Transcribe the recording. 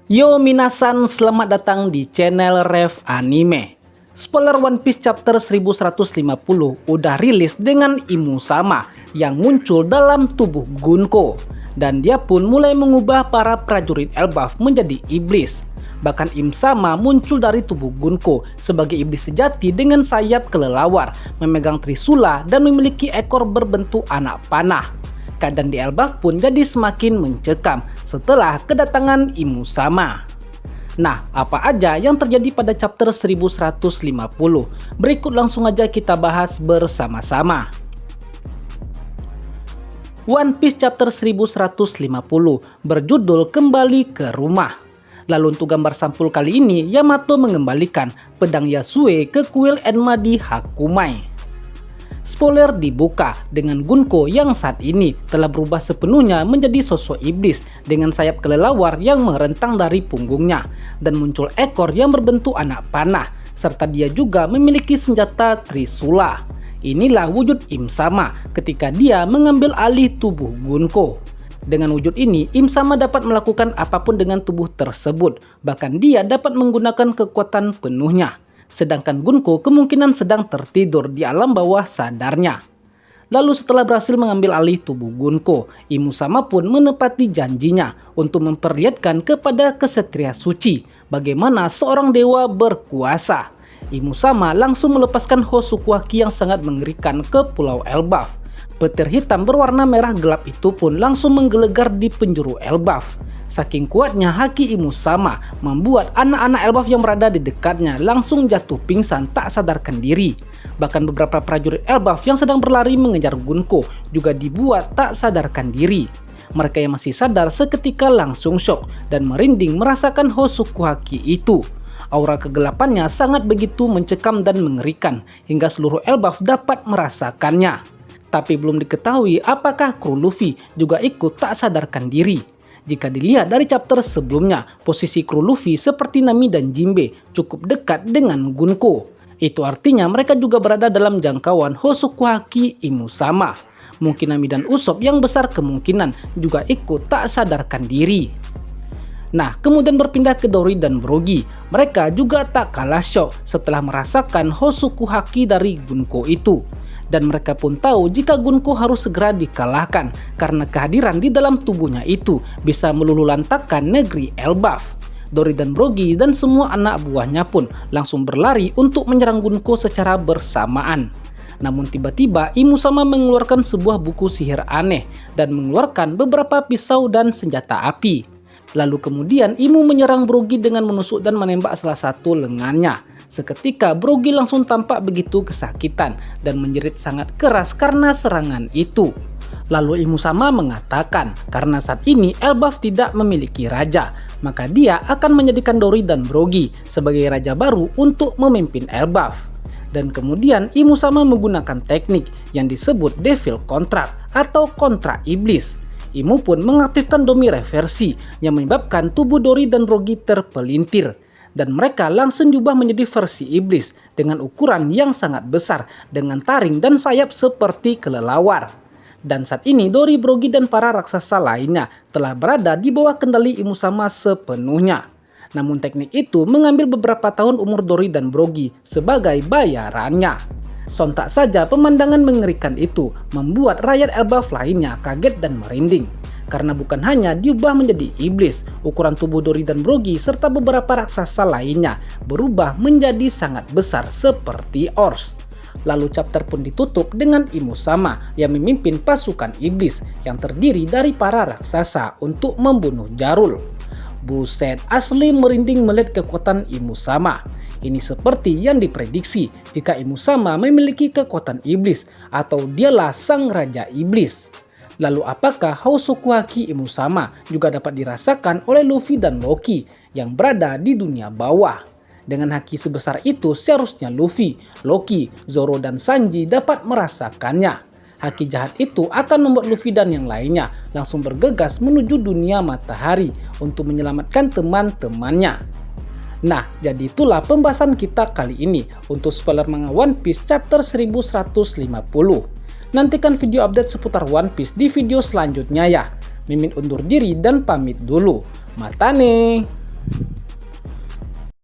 Yo minasan, selamat datang di channel Rev Anime. Spoiler One Piece chapter 1150 udah rilis dengan Imu Sama yang muncul dalam tubuh Gunko. Dan dia pun mulai mengubah para prajurit Elbaf menjadi iblis. Bahkan Im Sama muncul dari tubuh Gunko sebagai iblis sejati dengan sayap kelelawar, memegang trisula dan memiliki ekor berbentuk anak panah. Keadaan di Elbaf pun jadi semakin mencekam setelah kedatangan Imu Sama. Nah, apa aja yang terjadi pada chapter 1150? Berikut langsung aja kita bahas bersama-sama. One Piece chapter 1150 berjudul Kembali ke Rumah. Lalu untuk gambar sampul kali ini, Yamato mengembalikan pedang Yasue ke kuil Enma di Hakumai. Spoiler dibuka dengan Gunko yang saat ini telah berubah sepenuhnya menjadi sosok iblis dengan sayap kelelawar yang merentang dari punggungnya dan muncul ekor yang berbentuk anak panah serta dia juga memiliki senjata trisula. Inilah wujud Im Sama ketika dia mengambil alih tubuh Gunko. Dengan wujud ini, Im Sama dapat melakukan apapun dengan tubuh tersebut, bahkan dia dapat menggunakan kekuatan penuhnya. Sedangkan Gunko kemungkinan sedang tertidur di alam bawah sadarnya. Lalu setelah berhasil mengambil alih tubuh Gunko, Imu Sama pun menepati janjinya untuk memperlihatkan kepada kesatria suci bagaimana seorang dewa berkuasa. Imu Sama langsung melepaskan Hosoku Haki yang sangat mengerikan ke Pulau Elbaf. Petir hitam berwarna merah gelap itu pun langsung menggelegar di penjuru Elbaf. Saking kuatnya haki Imu Sama membuat anak-anak Elbaf yang berada di dekatnya langsung jatuh pingsan tak sadarkan diri. Bahkan beberapa prajurit Elbaf yang sedang berlari mengejar Gunko juga dibuat tak sadarkan diri. Mereka yang masih sadar seketika langsung syok dan merinding merasakan Hosoku Haki itu. Aura kegelapannya sangat begitu mencekam dan mengerikan hingga seluruh Elbaf dapat merasakannya. Tapi belum diketahui apakah kru Luffy juga ikut tak sadarkan diri. Jika dilihat dari chapter sebelumnya, posisi kru Luffy seperti Nami dan Jinbe cukup dekat dengan Gunko. Itu artinya mereka juga berada dalam jangkauan Hosoku Haki Imu Sama. Mungkin Nami dan Usopp yang besar kemungkinan juga ikut tak sadarkan diri. Nah, kemudian berpindah ke Dory dan Brogy. Mereka juga tak kalah syok setelah merasakan Hosoku Haki dari Gunko itu. Dan mereka pun tahu jika Gunko harus segera dikalahkan karena kehadiran di dalam tubuhnya itu bisa meluluhlantakkan negeri Elbaf. Dory dan Brogy dan semua anak buahnya pun langsung berlari untuk menyerang Gunko secara bersamaan. Namun tiba-tiba Imu Sama mengeluarkan sebuah buku sihir aneh dan mengeluarkan beberapa pisau dan senjata api. Lalu kemudian Imu menyerang Brogy dengan menusuk dan menembak salah satu lengannya. Seketika Brogy langsung tampak begitu kesakitan dan menjerit sangat keras karena serangan itu. Lalu Imu Sama mengatakan karena saat ini Elbaf tidak memiliki raja, maka dia akan menjadikan Dory dan Brogy sebagai raja baru untuk memimpin Elbaf. Dan kemudian Imu Sama menggunakan teknik yang disebut Devil Contract atau kontrak iblis. Imu pun mengaktifkan Domi Reversi yang menyebabkan tubuh Dory dan Brogy terpelintir. Dan mereka langsung diubah menjadi versi iblis dengan ukuran yang sangat besar dengan taring dan sayap seperti kelelawar. Dan saat ini Dory, Brogy dan para raksasa lainnya telah berada di bawah kendali Imu Sama sepenuhnya. Namun teknik itu mengambil beberapa tahun umur Dory dan Brogy sebagai bayarannya. Sontak saja pemandangan mengerikan itu membuat rakyat Elbaf lainnya kaget dan merinding. Karena bukan hanya diubah menjadi iblis, ukuran tubuh Dory dan Brogy serta beberapa raksasa lainnya berubah menjadi sangat besar seperti Ors. Lalu chapter pun ditutup dengan Imu Sama yang memimpin pasukan iblis yang terdiri dari para raksasa untuk membunuh Jarul. Buset, asli merinding melihat kekuatan Imu Sama. Ini seperti yang diprediksi jika Imu Sama memiliki kekuatan iblis atau dialah sang raja iblis. Lalu apakah Hosoku Haki Imu Sama juga dapat dirasakan oleh Luffy dan Loki yang berada di dunia bawah? Dengan haki sebesar itu seharusnya Luffy, Loki, Zoro dan Sanji dapat merasakannya. Haki jahat itu akan membuat Luffy dan yang lainnya langsung bergegas menuju dunia matahari untuk menyelamatkan teman-temannya. Nah, jadi itulah pembahasan kita kali ini untuk spoiler manga One Piece chapter 1150. Nantikan video update seputar One Piece di video selanjutnya ya. Mimin undur diri dan pamit dulu. Matane!